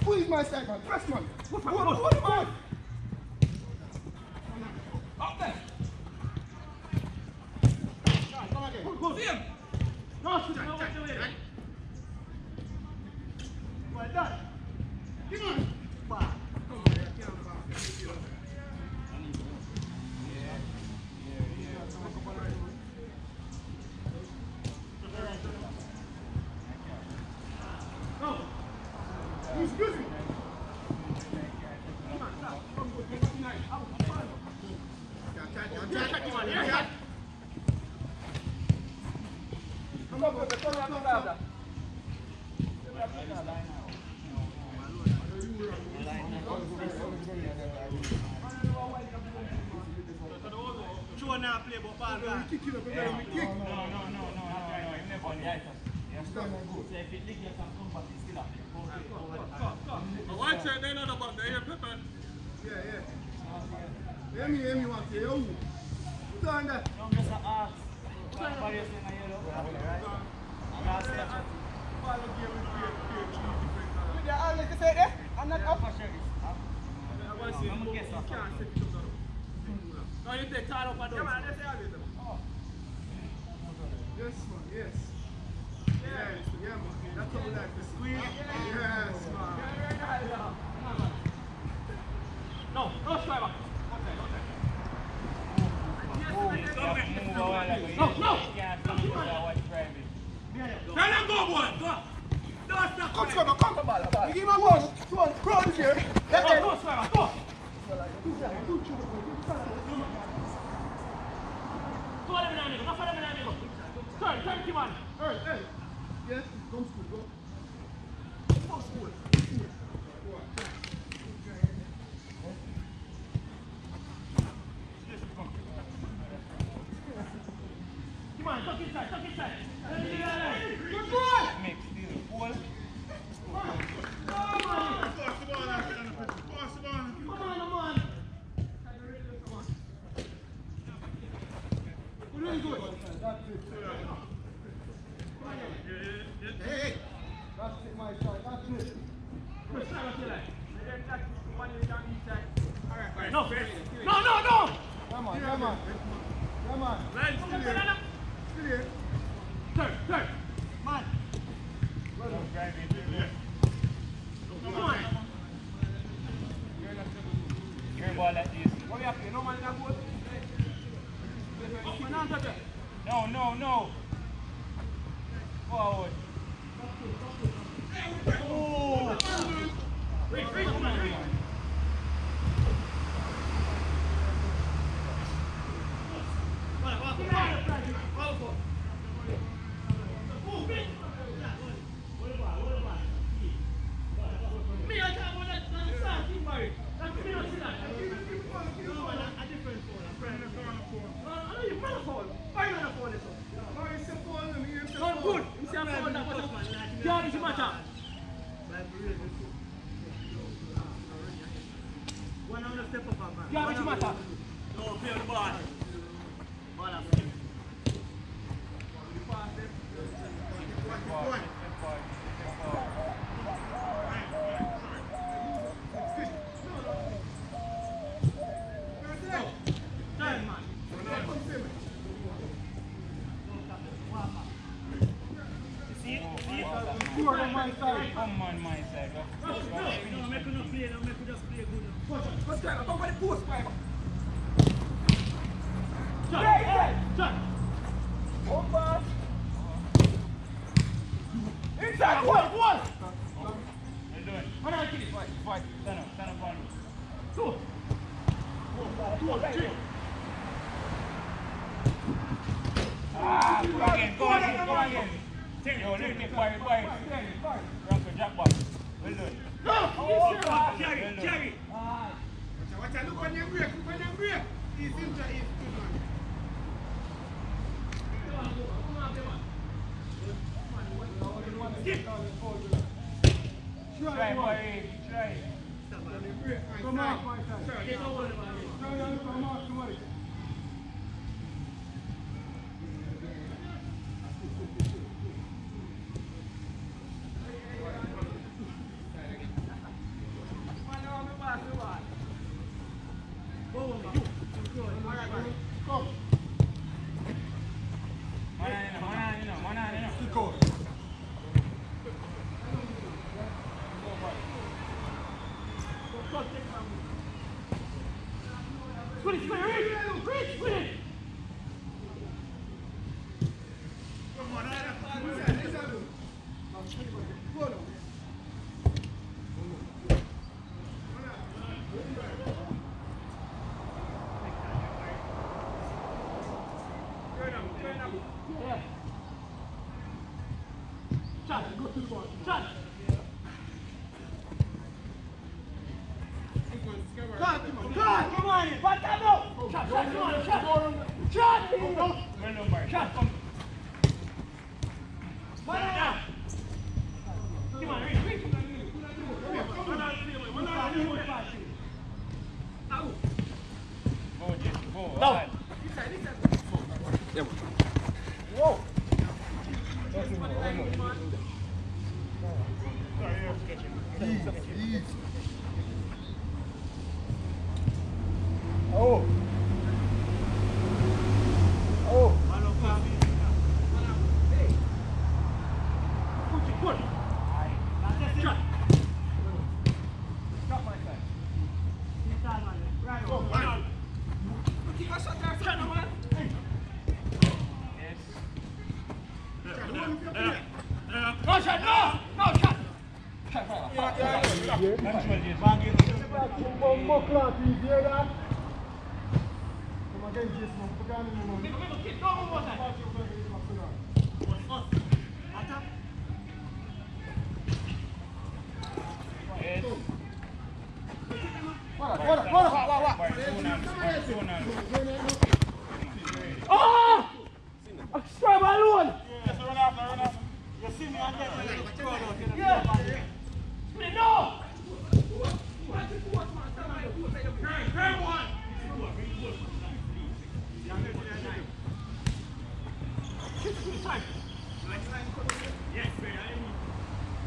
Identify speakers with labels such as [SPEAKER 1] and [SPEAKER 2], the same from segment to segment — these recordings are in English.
[SPEAKER 1] Squeeze my side, man. Press, man. Hold him, man. Up there. Come again. Go. See him. No, well done. Come on. Wow. Excuse me. Emi want to hear you. What's on that?
[SPEAKER 2] No, just ask. Somebody is in a yellow.
[SPEAKER 1] Like I said, eh? I'm not up.
[SPEAKER 2] No, you take time up and down.
[SPEAKER 1] Yes, man, yes. Yeah, man. That's what we like to squeeze. Yes, man.
[SPEAKER 2] No, no striver. No. Tell them go, boy. Go. Don't stop.
[SPEAKER 1] Come, Trevor, come. You give him a one. Crowd here.
[SPEAKER 2] Go, striver. Go. Turn, keep on.
[SPEAKER 1] Hey. Yes, come school, go. Come school.
[SPEAKER 2] Come on, tuck inside.
[SPEAKER 1] Good boy.
[SPEAKER 2] Mix, deal, ball.
[SPEAKER 1] Come on. Really good. That's it. Hey. That's it, my son. That's it.
[SPEAKER 2] No.
[SPEAKER 1] Come on. Still here.
[SPEAKER 2] Turn. Man. Come on.
[SPEAKER 3] Your ball like this.
[SPEAKER 2] What are you no man in that boat?
[SPEAKER 3] No. Forward.
[SPEAKER 2] Oh. Reach, come on. Charlie Shimata.
[SPEAKER 1] One on the step up, man.
[SPEAKER 2] Charlie Shimata.
[SPEAKER 4] No, play the ball.
[SPEAKER 1] Ball up.
[SPEAKER 3] Come on, my side.
[SPEAKER 4] No, make you not play, no, make you just play good.
[SPEAKER 2] Let's go. Go for the post, man. Shot. Over. Inside. One.
[SPEAKER 3] What are you doing?
[SPEAKER 2] How do I kill it?
[SPEAKER 3] Fight. Stand up on me.
[SPEAKER 2] Two. Three.
[SPEAKER 3] Ah, go again. Yo, lift it, boy. Bronco, drop ball. Well done.
[SPEAKER 2] No!
[SPEAKER 4] Carry.
[SPEAKER 1] Watch out, look on your break. He's good, man.
[SPEAKER 3] Try, boy. Try.
[SPEAKER 1] Come on.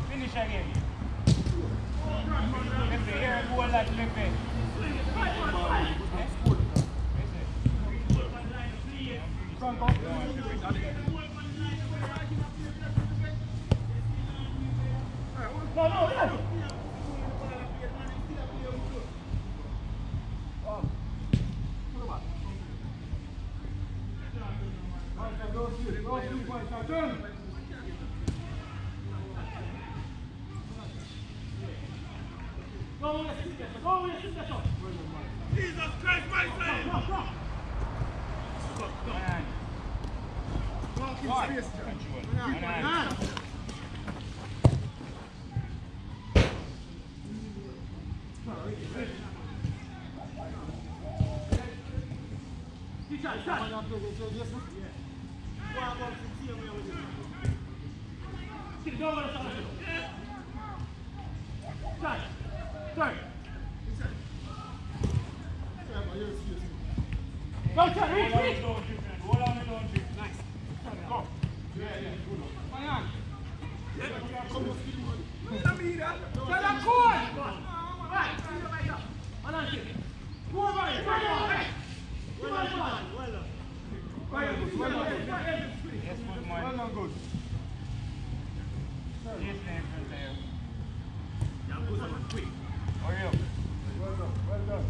[SPEAKER 3] Finish again. Lepe, here go like Lepe.
[SPEAKER 4] Jesus Christ, my friend!
[SPEAKER 2] Go, Don't try, reach,
[SPEAKER 3] Hold on,
[SPEAKER 2] reach.
[SPEAKER 3] don't trip, man. Hold on, don't trip. Nice. Go.
[SPEAKER 2] Mayan.
[SPEAKER 1] Mira, mira.
[SPEAKER 2] Tell them cool. Right. Hold on, kid. Cool, right. Right. Come on, come on.
[SPEAKER 3] Yes, good man.
[SPEAKER 1] Well done, good.
[SPEAKER 3] Yes, name for there.
[SPEAKER 4] Quick.
[SPEAKER 3] Hurry up.
[SPEAKER 1] Well done, well done.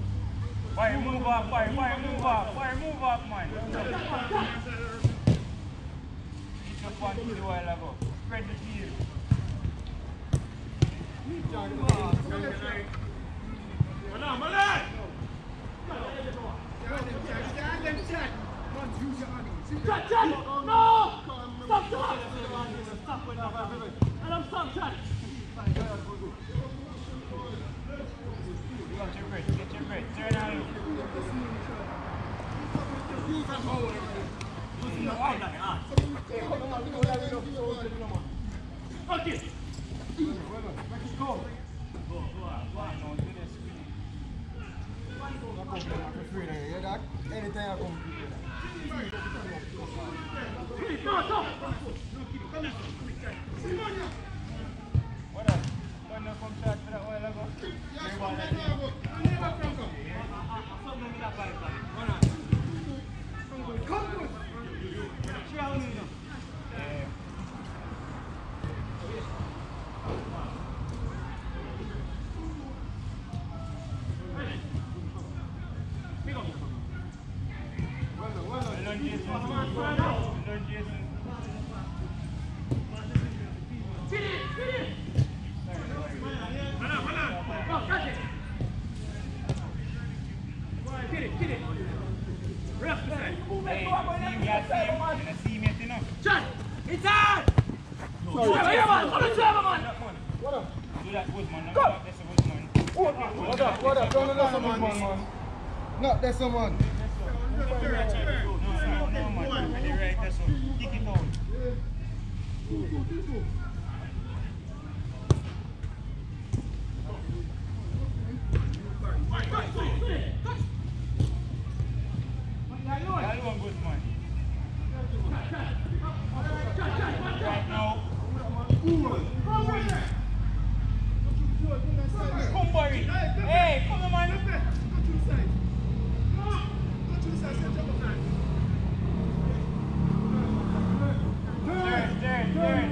[SPEAKER 3] Boy, move up, boy, move up, man. Eat up one kill a while ago. Spread the field.
[SPEAKER 2] Chat, chat. No. Stop, stop. Let him stop, chat.
[SPEAKER 3] Get your breath, turn and look.
[SPEAKER 2] Okay.
[SPEAKER 1] Anything I come.
[SPEAKER 2] No, stop.
[SPEAKER 3] What else? When you come shot for that while ago? Well done, Jason.
[SPEAKER 2] Chat. Inside.
[SPEAKER 1] What up? Don't let someone, man. Not that someone.
[SPEAKER 3] No, man. Ready, right, that's all. Kick it out. That one good, man. Right now. Come, Barry. Hey, come on, man. Turn.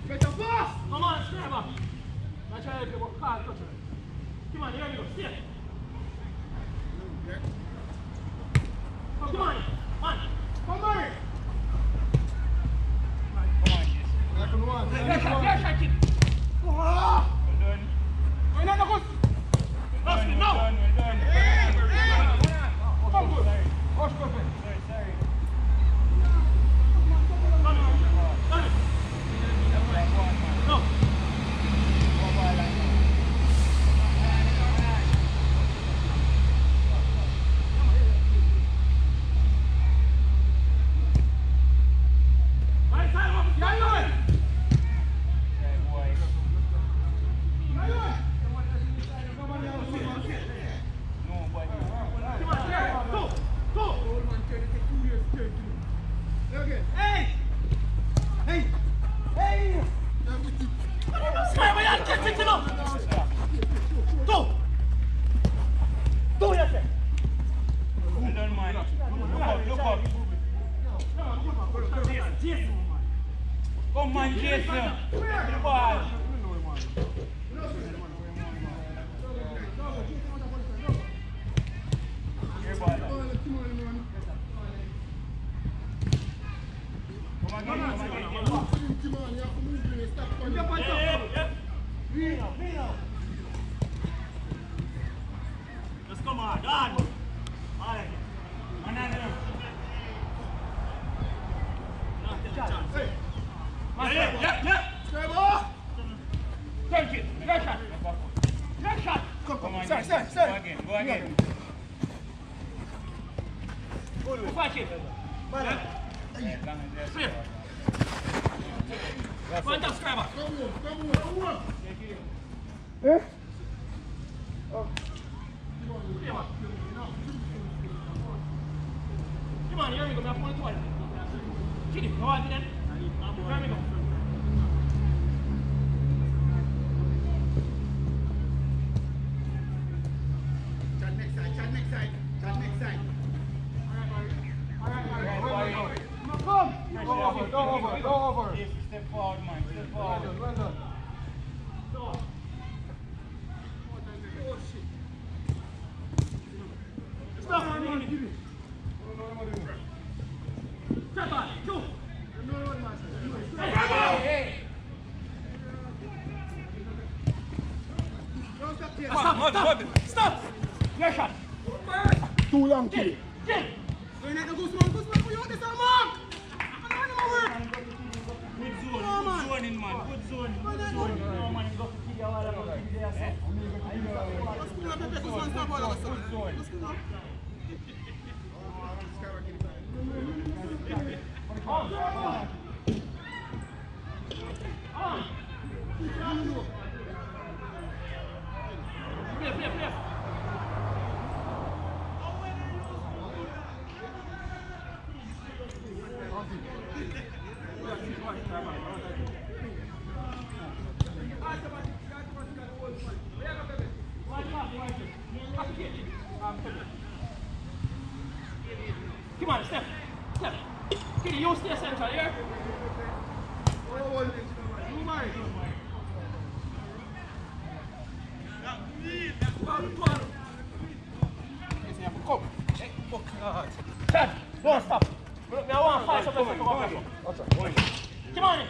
[SPEAKER 2] Better pass. Come on, Scrabble. Not trying to get card touch it. Come on, here we go. Stay. Come on, man. Come on.
[SPEAKER 3] Come on, Jason.
[SPEAKER 2] Yes, I keep.
[SPEAKER 3] Well done.
[SPEAKER 2] Wait, no, go.
[SPEAKER 3] Well done.
[SPEAKER 2] Come good.
[SPEAKER 3] Sorry.
[SPEAKER 2] Wash go, Ben.
[SPEAKER 3] Sorry.
[SPEAKER 2] Come on. No. Right side up. Yeah, you win.
[SPEAKER 3] Come on, Jason. The ball. Here, ball. Come
[SPEAKER 4] Let's come on, done. Alright. Yeah.
[SPEAKER 2] Thank you. Good shot. Good shot.
[SPEAKER 3] Come on,
[SPEAKER 1] Sorry.
[SPEAKER 3] Go again.
[SPEAKER 2] Watch it. One down, Scrabble.
[SPEAKER 1] Eh?
[SPEAKER 2] Come on, here we go. I'm going to twice. Kitty, go on, then. Here we go.
[SPEAKER 1] Chad next side, Chad next side, Chad next side. Alright. Come! Go over.
[SPEAKER 3] Step forward, man. Step forward.
[SPEAKER 1] Well done.
[SPEAKER 2] Stop, man. Step on, two. Hey. Stop. Your shot.
[SPEAKER 1] Too long, kid.
[SPEAKER 2] Get.
[SPEAKER 4] Gusman, put you out this mark. Good zoning, man. Good zoning. No, man, you got to kill your wall about it there,
[SPEAKER 2] Play. Come on, step. Kitty, you stay central here. Chad, don't stop. I want 5 seconds to come up here. Come on in.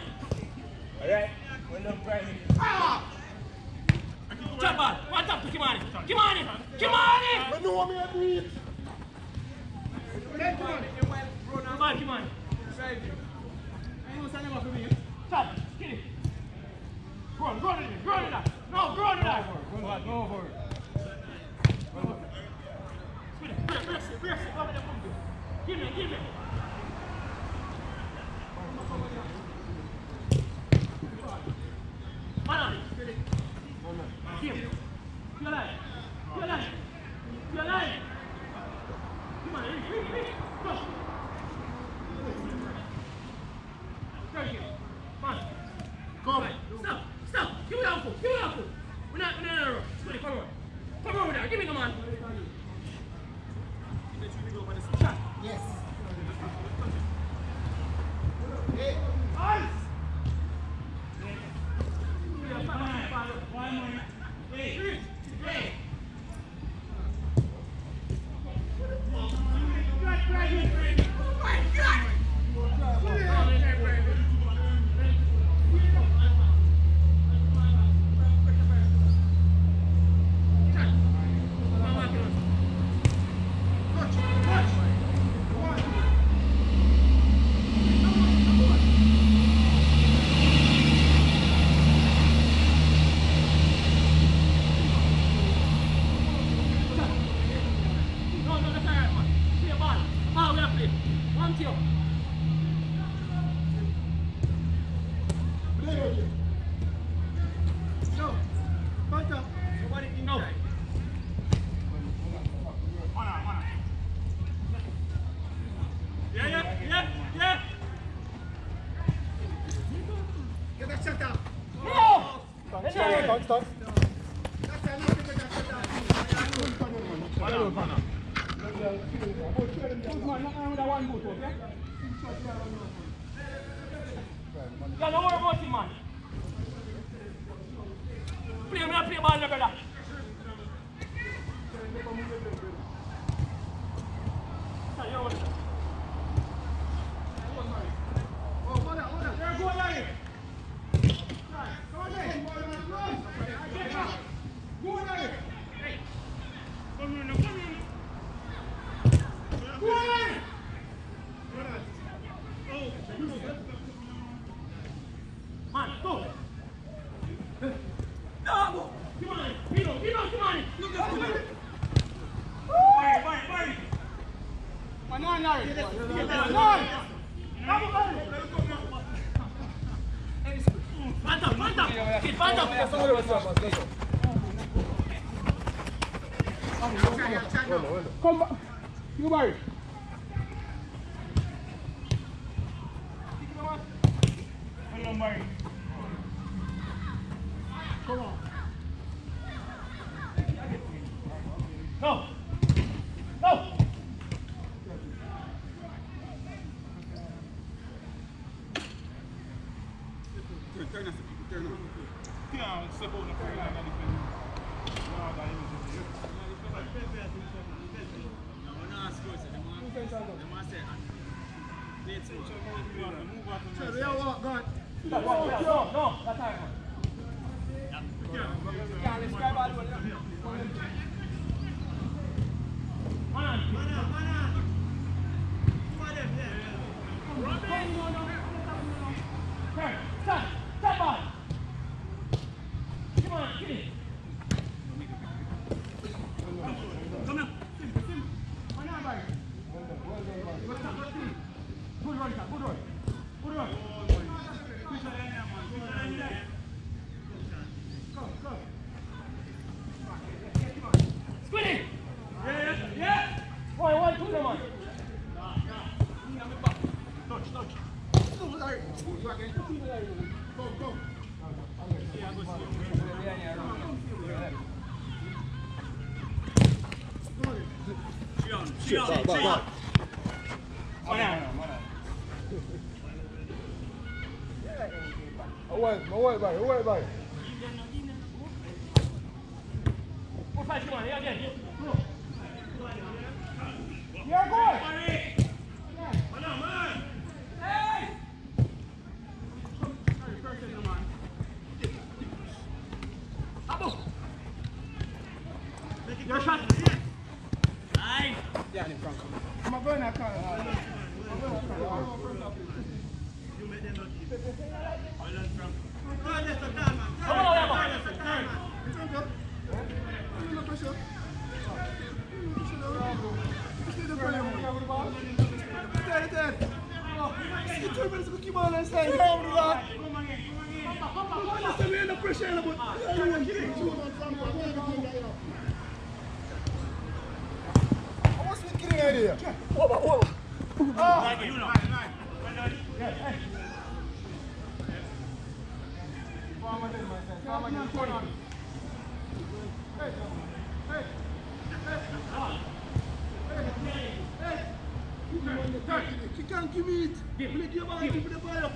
[SPEAKER 3] Alright? Well done, Brian.
[SPEAKER 2] Chad, ball. One top to Kimani.
[SPEAKER 1] I know what I do it.
[SPEAKER 2] Kimani. Chad, Kitty. Grow it in that. No, grow it in that.
[SPEAKER 3] Go over.
[SPEAKER 2] Press it. Give me. Man, give. You're alive. Come on, go. Man.
[SPEAKER 1] Come.
[SPEAKER 2] Stop. Give me the uncle. We're not. No. Come over there. Give me the man.
[SPEAKER 1] Yes.
[SPEAKER 2] Ice.
[SPEAKER 1] Get that shut down.
[SPEAKER 2] Stop. Yeah, don't worry about him, man. Play ball, look at that. Man, go. No! Come on! Come on! Panta! Kid, panta!
[SPEAKER 1] Come back. You Barry.
[SPEAKER 3] Hello, Murray.
[SPEAKER 1] Come on.
[SPEAKER 2] No. No.
[SPEAKER 1] Turn on.
[SPEAKER 3] Yeah, step out the front line and defend. No, that is
[SPEAKER 2] No. That's time. Stop on. Come on, get it. Come on. Good run. Squid it. Yeah. One, two, one. Touch.
[SPEAKER 1] Go.
[SPEAKER 2] Chion.
[SPEAKER 1] Away, bye.
[SPEAKER 2] Good fight, Chion. Yeah, again.
[SPEAKER 1] Yeah, boy.
[SPEAKER 2] Hey! Abu! Your shot! Nice!
[SPEAKER 1] I'm going to call. She can't give me it. Give me the ball, give me the ball. Now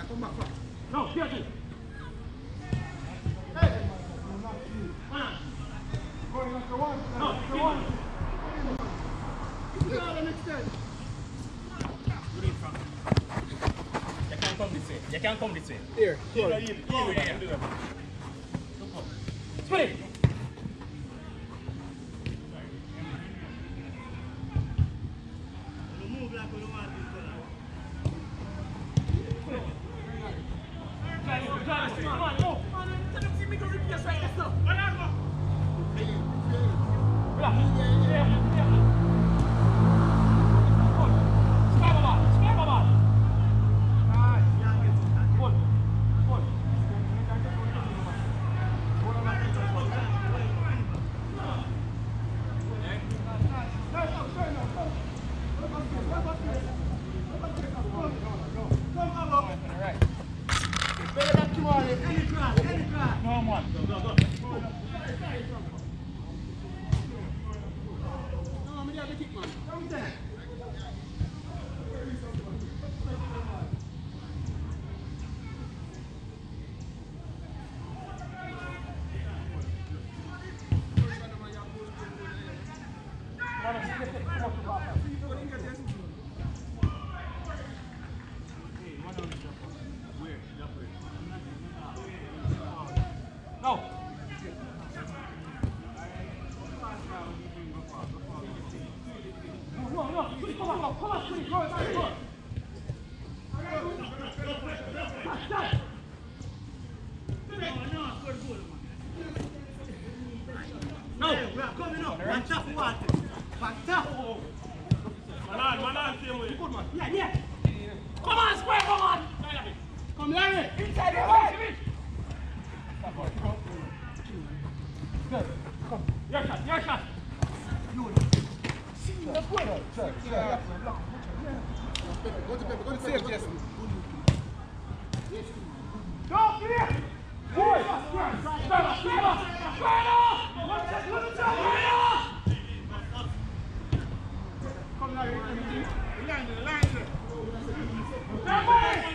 [SPEAKER 1] come back.
[SPEAKER 2] No, get it!
[SPEAKER 1] Going after one.
[SPEAKER 2] No, one.
[SPEAKER 1] Get out the next time.
[SPEAKER 4] You can't come this way.
[SPEAKER 1] Here.
[SPEAKER 2] Split it! Come on, go! See me go replace right there, sir.
[SPEAKER 3] No, man.
[SPEAKER 2] Go. No. Come on, go. No, we are coming up. One tap water. One tap.
[SPEAKER 3] Man, same way.
[SPEAKER 2] Good man. Yeah. Come on, square, come on.
[SPEAKER 1] Come Larry.
[SPEAKER 2] Inside the way. Good. Come. Your shot.
[SPEAKER 1] Go to Pepper. Go to Pepper.
[SPEAKER 2] Go, clear! Boy! Come now, you're Come on.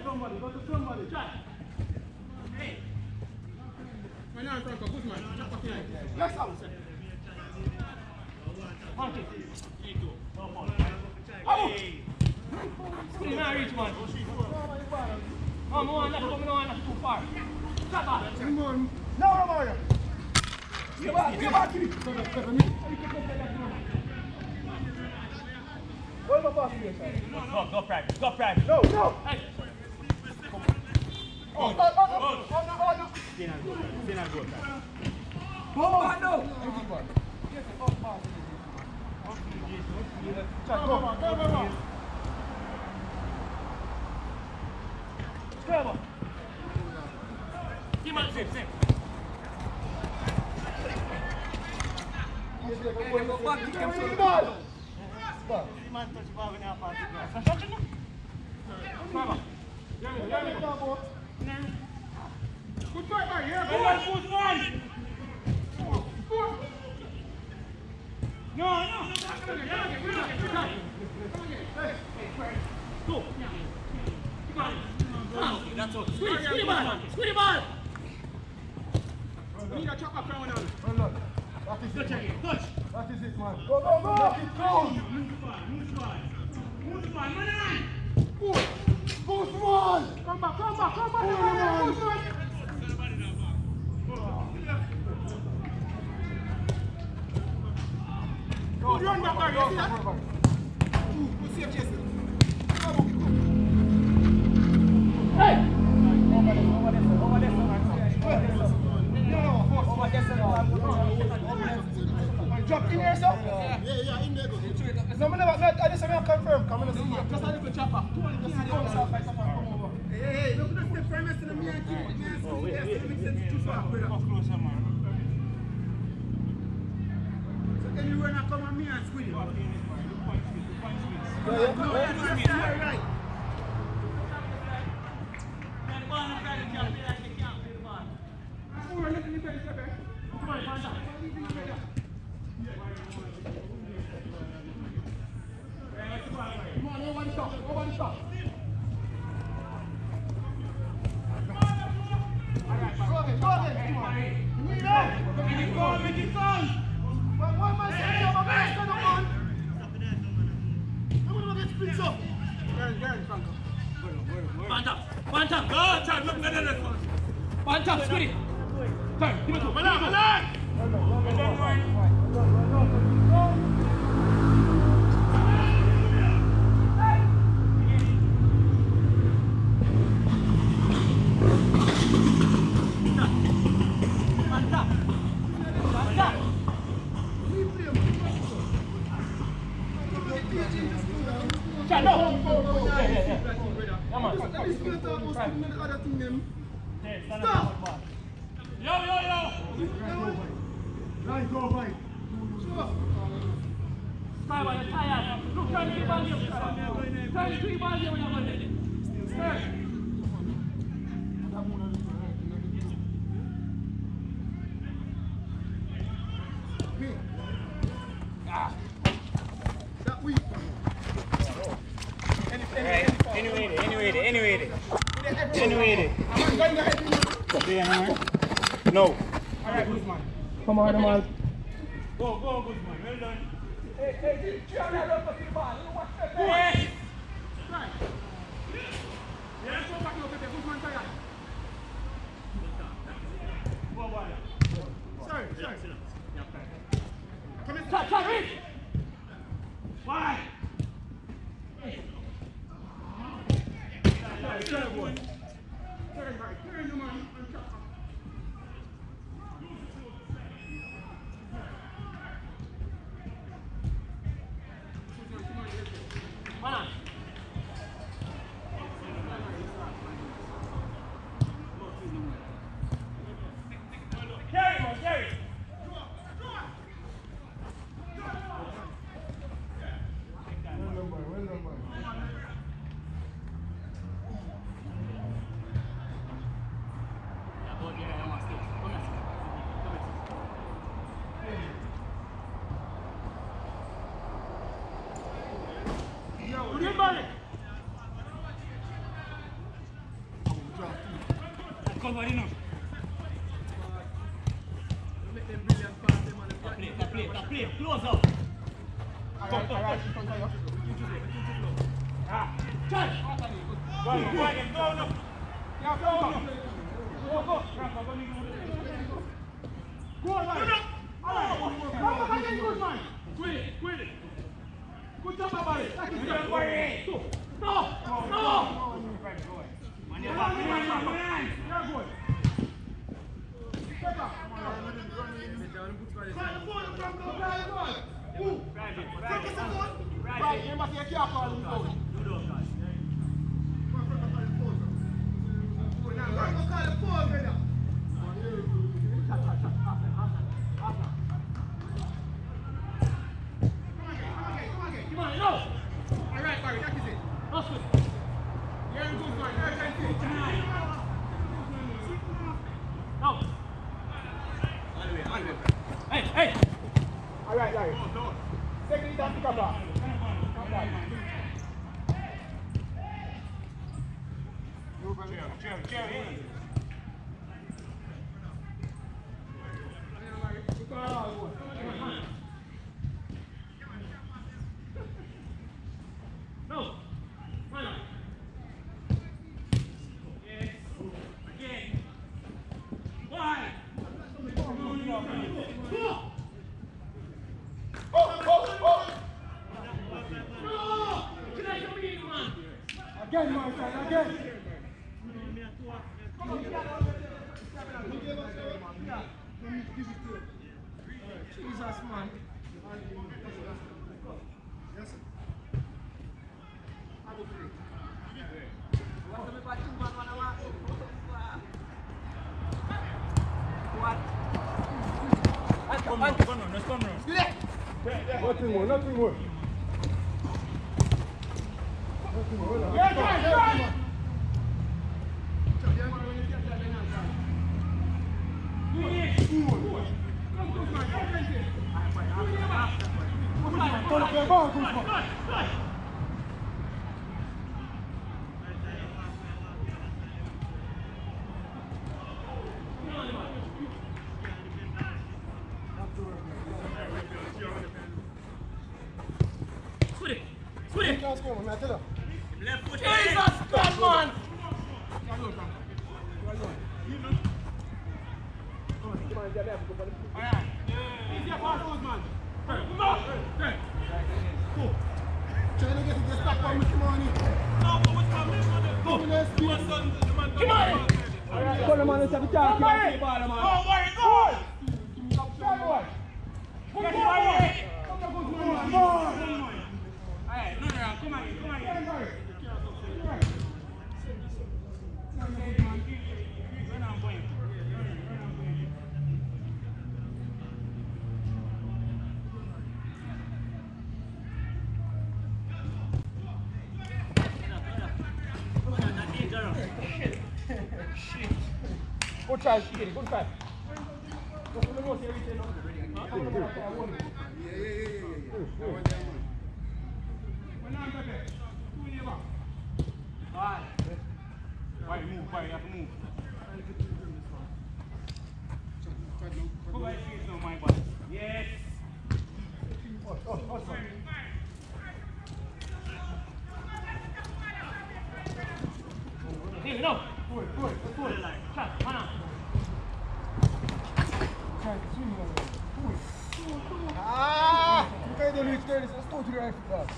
[SPEAKER 2] Somebody, go to somebody. Try. Hey. Man, I'm Franco, good man. Yes, sir. Monkey. Hey. Man, reach, man. Oh, no one left, too far. Shut up. No, Mario. Give back. Hold my pass here, sir.
[SPEAKER 3] Go private.
[SPEAKER 2] No. Hey. Oh, no.
[SPEAKER 3] Then I go.
[SPEAKER 2] Go back, no. Go. Trevor. Give him same. Go back, he can see the ball.
[SPEAKER 4] Man touch the ball when you're passing.
[SPEAKER 2] Trevor. Good fight, man. Yeah, go.
[SPEAKER 3] Good one.
[SPEAKER 2] No. Go.
[SPEAKER 3] That's all.
[SPEAKER 2] Squeeze the ball. We need a chop up crown on.
[SPEAKER 1] That is
[SPEAKER 2] Touch
[SPEAKER 1] it,
[SPEAKER 2] again. Touch.
[SPEAKER 1] That is it, man.
[SPEAKER 2] Go.
[SPEAKER 1] Guzman!
[SPEAKER 2] Come back.
[SPEAKER 1] Guzman!
[SPEAKER 2] Go, run back there, you see that?
[SPEAKER 1] Go save Jason.
[SPEAKER 2] Hey! Drop in here, sir?
[SPEAKER 1] Yeah, in there.
[SPEAKER 2] No, I just confirm. Come on, just a little chopper. Hey, look at the step for me, and me and keep it. Too far, brother. So can you run and come on me and squeeze it? Right. Come on, find out. Come on, over the top. Go again. Make it go. Why am I saying I'm a master, no man? I'm going to get split up. Gary, Franco. Phantom. Go, Chad, look at that. Phantom, squid it. Turn, give it to him. Milan! Yo! Right, go, right. Sure. Sky, you're tired. Look, turn the ball here. Turn the ball here when you're going there.
[SPEAKER 3] Anyway. No.
[SPEAKER 1] Alright, Guzman.
[SPEAKER 2] Come on, man.
[SPEAKER 3] Go, Guzman. Well done.
[SPEAKER 2] Hey, try that up to the ball. You watch that.
[SPEAKER 3] Yes.
[SPEAKER 1] Right. Yeah, let's go back over there. Guzman, try that. Sorry. Come in.
[SPEAKER 2] Try, Rich.
[SPEAKER 3] Why?
[SPEAKER 1] Turn, boy. Turn right. Turn the man and chop.
[SPEAKER 2] Man.
[SPEAKER 3] Carry.
[SPEAKER 1] Well done, boy.
[SPEAKER 3] Cover enough. Play. Close up.
[SPEAKER 1] Alright.
[SPEAKER 3] Charge. Go.
[SPEAKER 1] Yeah, go. Go on, man. Alright. Come back again, Guzman. Quit it. Good job, Barry.
[SPEAKER 3] No.
[SPEAKER 1] You're good. Step up. Try the ball from the ball. Who? Take it, someone. Right, remember, you can't call him foul.
[SPEAKER 2] Come on, no.
[SPEAKER 1] Alright, Barry, that is it.
[SPEAKER 2] That's good.
[SPEAKER 1] You're in good man.
[SPEAKER 2] No. Hey.
[SPEAKER 1] Alright, Larry. Take it down to cover.
[SPEAKER 3] Chill.
[SPEAKER 2] No. Run. Yes. Again. Why?
[SPEAKER 1] Again, my friend, again. Jesus, man. Yes, sir.
[SPEAKER 3] Come on.
[SPEAKER 1] Nothing more.
[SPEAKER 3] Left foot.
[SPEAKER 2] Jesus Christ, man!
[SPEAKER 1] Trying to get it just back on with money.
[SPEAKER 2] Come on! Go on, man, let's have a talk.
[SPEAKER 3] Go, Barry, go! Come on.
[SPEAKER 2] Good try, Shiggy, good try.
[SPEAKER 1] Yeah.
[SPEAKER 2] enough. Shot, man on.
[SPEAKER 1] Ah! You can't do it, let's go to the right foot.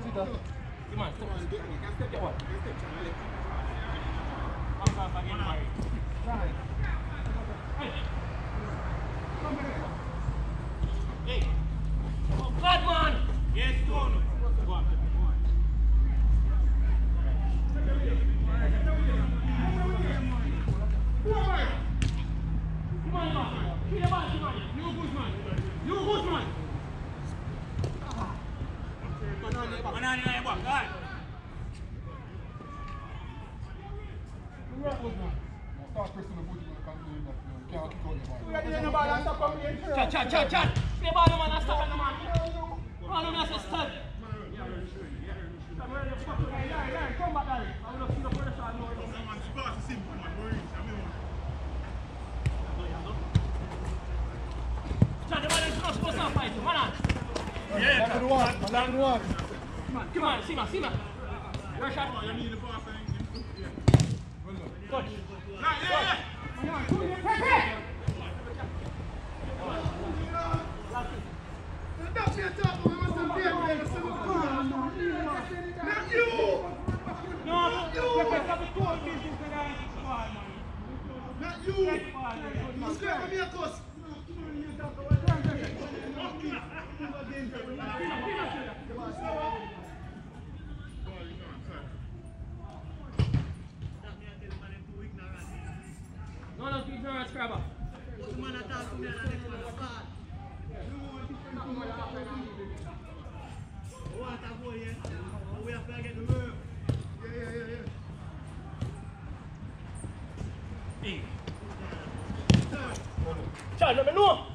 [SPEAKER 1] Sit down.
[SPEAKER 2] Come on, step. Get what?
[SPEAKER 3] Comes off again, Barry.
[SPEAKER 2] Hey. Oh, God, man.
[SPEAKER 3] Yes, go on. Go on.
[SPEAKER 2] Come on, man. Kill the ball, come on.
[SPEAKER 1] You Guzman.
[SPEAKER 3] Banana in your back, go on.
[SPEAKER 1] Start pressing the boot, you can't do that. You can't kick out the ball.
[SPEAKER 2] Chat. Play ball, man, and stop on the man. Man, I'm not a stud. Come back, Larry. I will see the pressure and more. Chat, the man is not supposed to fight you, man.
[SPEAKER 3] Yeah,
[SPEAKER 1] Back to the one.
[SPEAKER 2] Come on, see man. Your shot. Touch.
[SPEAKER 1] That's your top, we must have been there. Not you!
[SPEAKER 4] No,
[SPEAKER 1] Not you! You square with me, of course.
[SPEAKER 2] No, ignorant scrabber.
[SPEAKER 4] We have to get the move.
[SPEAKER 1] Yeah.
[SPEAKER 2] Chat, let me know.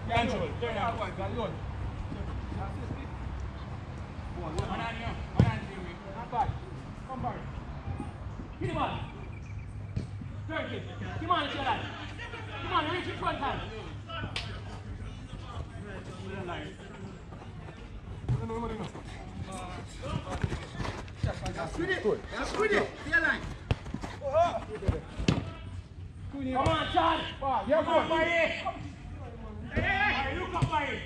[SPEAKER 3] Control. Turn out.
[SPEAKER 1] Come back.
[SPEAKER 2] Hit the ball. Turn kick. Come on, it's your lad. Come on, reach it front hand.
[SPEAKER 1] That's with it. Stay line.
[SPEAKER 2] Come on, Chad.
[SPEAKER 3] Look up, Barry. Hey, look up, Barry.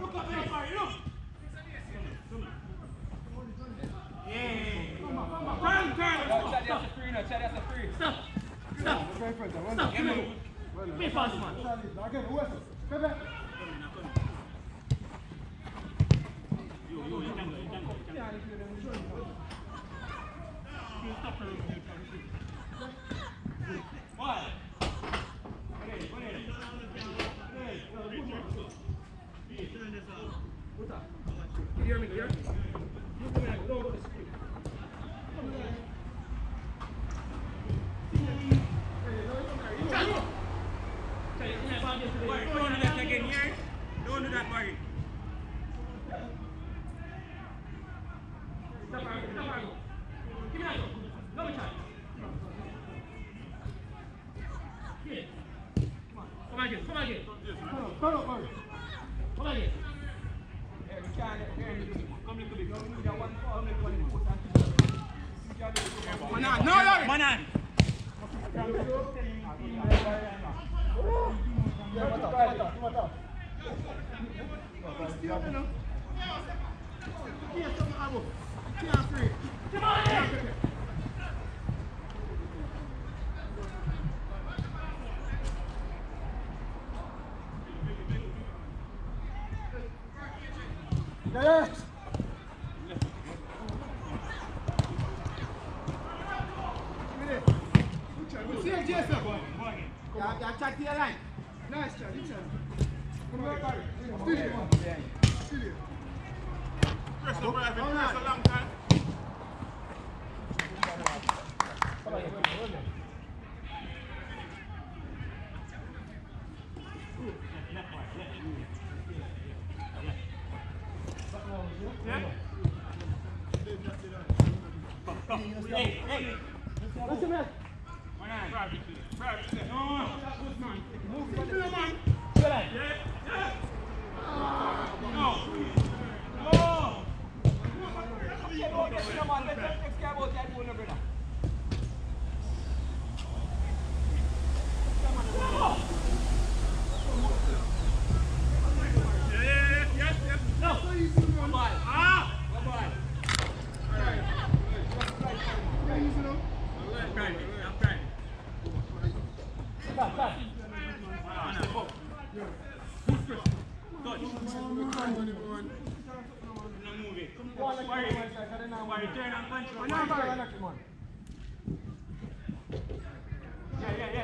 [SPEAKER 3] Look up there, Barry. Look. Turn.
[SPEAKER 2] Stop. Be fast, man.
[SPEAKER 3] What?
[SPEAKER 2] You hear me here?
[SPEAKER 3] Don't do that again, yeah? Don't do that, Barry.
[SPEAKER 2] Stop, give me that. Go, Chad. Here. Come again.
[SPEAKER 1] Come on, Barry.
[SPEAKER 2] Come again.
[SPEAKER 3] Manan.
[SPEAKER 1] Yes.
[SPEAKER 4] Chat to your line.
[SPEAKER 1] Nice, Chad. Come on, Barry. Still here.
[SPEAKER 3] Press a long time. Hey.
[SPEAKER 2] What's the matter?
[SPEAKER 3] No.
[SPEAKER 2] Good lad.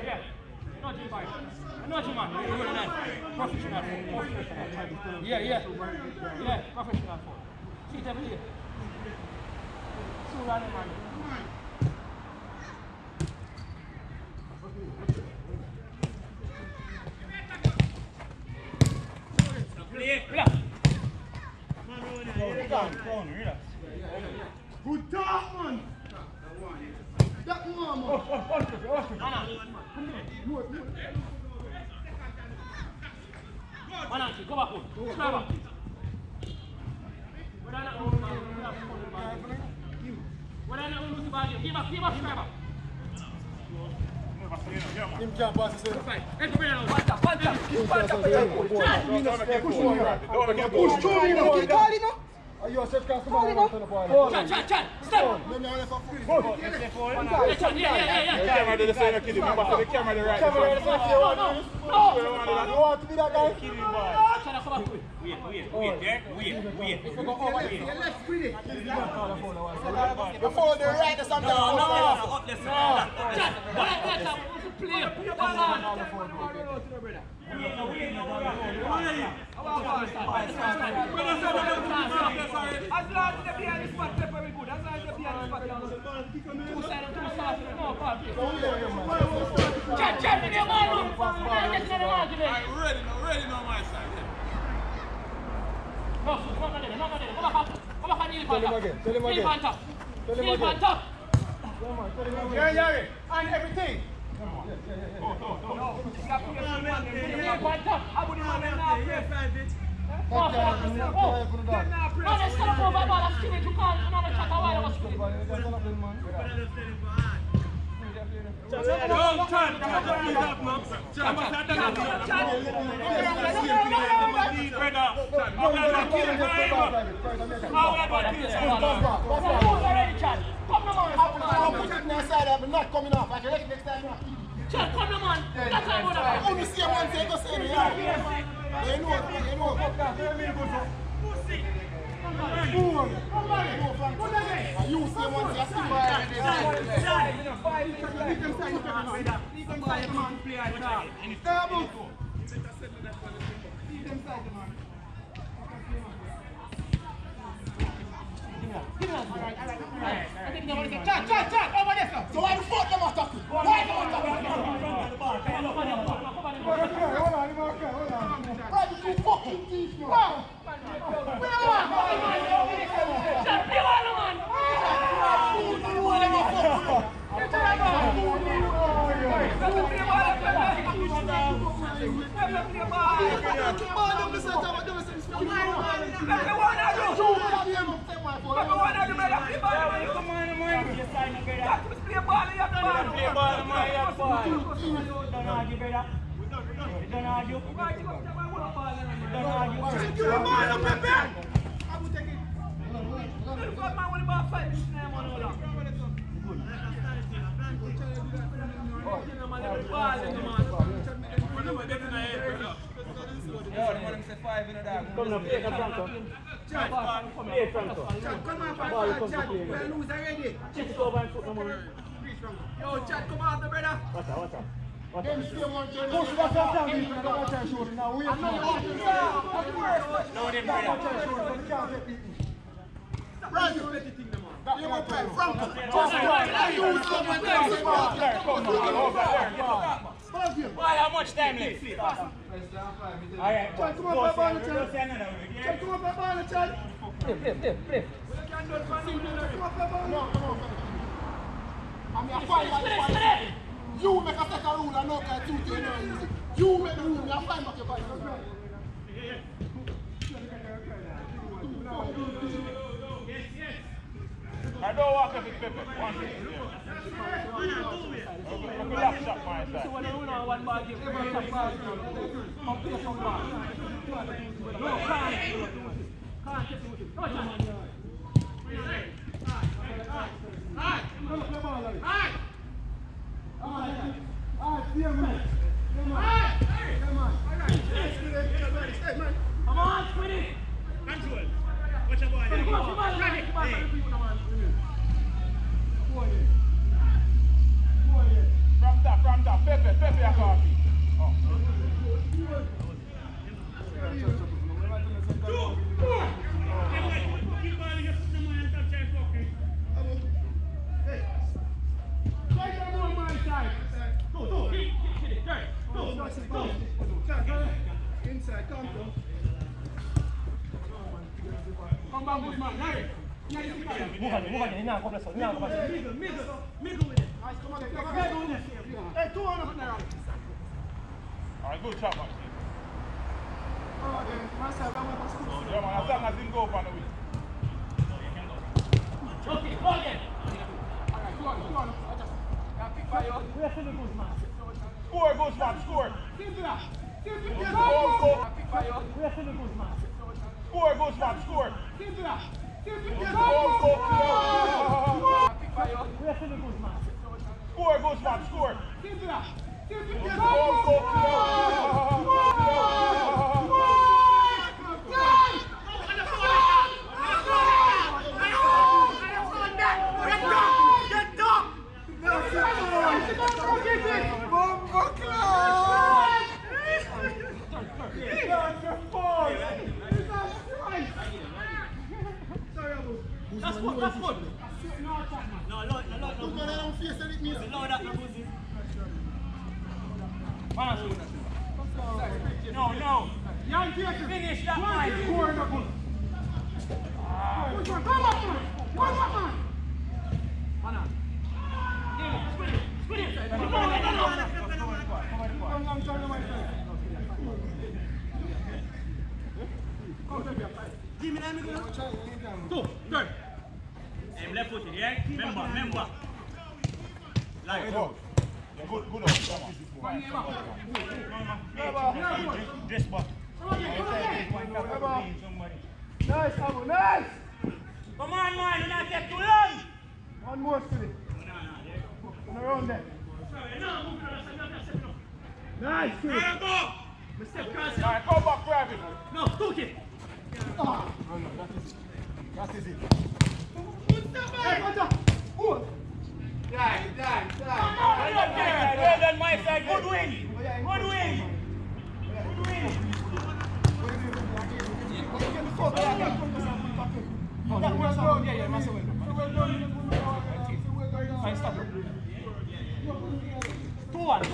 [SPEAKER 2] Yeah. Not you, man. Not you, man. Professional. Yeah. Professional. See them here. So run, man.
[SPEAKER 1] Good talk, man. That one, man.
[SPEAKER 2] Mananchi, go back home. Strive back. When I not lose the ball, give up, strive back.
[SPEAKER 1] Him can't pass his head.
[SPEAKER 2] Let's go now. Punch up.
[SPEAKER 1] Push through him, okay? Are you a set cast? Come on,
[SPEAKER 2] Chan, stop. Yeah.
[SPEAKER 3] Camera did the same kid. Remember, the camera the right.
[SPEAKER 1] No.
[SPEAKER 3] You
[SPEAKER 1] want to be that guy?
[SPEAKER 3] Wait.
[SPEAKER 1] Before the right or something.
[SPEAKER 2] No. Chan, play.
[SPEAKER 4] As long as the piano spot very good. As long as the piano spot two sides. No,
[SPEAKER 2] Chan, in your man.
[SPEAKER 3] Ready now, my side.
[SPEAKER 2] No, come back on Neil Panther.
[SPEAKER 1] Tell him again.
[SPEAKER 2] Neil Panther.
[SPEAKER 1] Yeah. And everything. Not coming off. I can next time.
[SPEAKER 2] Chan, come on, man. That's how I want to
[SPEAKER 1] Only see one thing to say. You know. You see one thing. Chan, over there, sir. So why the fuck them attacking? Why them attacking? Why did you fucking teach me? Wow!
[SPEAKER 4] Come on, play Franco. Play Franco. Ball comes to play.
[SPEAKER 1] We'll lose already.
[SPEAKER 4] Chip it over and put them on.
[SPEAKER 1] Yo, Chad, come on, brother.
[SPEAKER 4] Watch out.
[SPEAKER 1] Push that down, you know, I'm trying to show you now. We have no Right, you let it think them on. You want to play Franco.
[SPEAKER 3] Why, how much time left? Alright,
[SPEAKER 1] Chad, come on, play ball, Chad. Chad, come on, play ball, Chad.
[SPEAKER 4] Play.
[SPEAKER 1] No. I'm your fight. You make a second rule and no can two things. You make the rule, you're fine back your fight.
[SPEAKER 3] I don't walk up with Pepe. One thing. I'm a lock shot my side.
[SPEAKER 2] So when you win one ball game, every ball come play some ball. No, can't get with it. No, Chan. Come back, Guzman. Larry.
[SPEAKER 5] Mújate, nada, compra eso, nada, compra eso.
[SPEAKER 2] Middle with it.
[SPEAKER 1] Nice, come on, then.
[SPEAKER 2] Middle with it. Hey, 200 there.
[SPEAKER 3] Alright, good shot, man.
[SPEAKER 1] Oh, then, myself, I'm going to school.
[SPEAKER 3] Yeah, man, as long as didn't go up on the week.
[SPEAKER 2] Okay, go again.
[SPEAKER 1] Alright, 200.
[SPEAKER 2] Pick by you. Where's the Guzman?
[SPEAKER 3] Score, Guzman, score.
[SPEAKER 2] Simple that. Simple.
[SPEAKER 3] Go,
[SPEAKER 2] Yes,
[SPEAKER 3] go.
[SPEAKER 2] pick by you. Where's the Guzman?
[SPEAKER 3] Score, Guzman, score.
[SPEAKER 2] Simple that. Simple.
[SPEAKER 3] Go, go, go.
[SPEAKER 2] Pick by you. Where's the Guzman?
[SPEAKER 3] Score, Guzman, score.
[SPEAKER 2] Simple that. Simple.
[SPEAKER 3] Go, go, go.
[SPEAKER 2] That's good, that's good.
[SPEAKER 3] No.
[SPEAKER 2] Young Jason.
[SPEAKER 3] Finish that
[SPEAKER 2] One,
[SPEAKER 3] line.
[SPEAKER 2] two, four, no good. Come up, man. One more, man. Man on. Split it. Come on,
[SPEAKER 3] Two, third. Aim left foot, yeah? Remember. Like it. Good. This ball.
[SPEAKER 1] Nice, Abu, nice!
[SPEAKER 3] Come on, man, you not take too long.
[SPEAKER 1] One more, Philly. Around there. Nice, Philly.
[SPEAKER 3] Alright, go back, private.
[SPEAKER 2] No, took it.
[SPEAKER 1] That is it.
[SPEAKER 2] Hey, watch out. Good.
[SPEAKER 3] Well done, my side. Good win.
[SPEAKER 1] That was good. Yeah, massive win.
[SPEAKER 2] Fine, stop it. 2-1.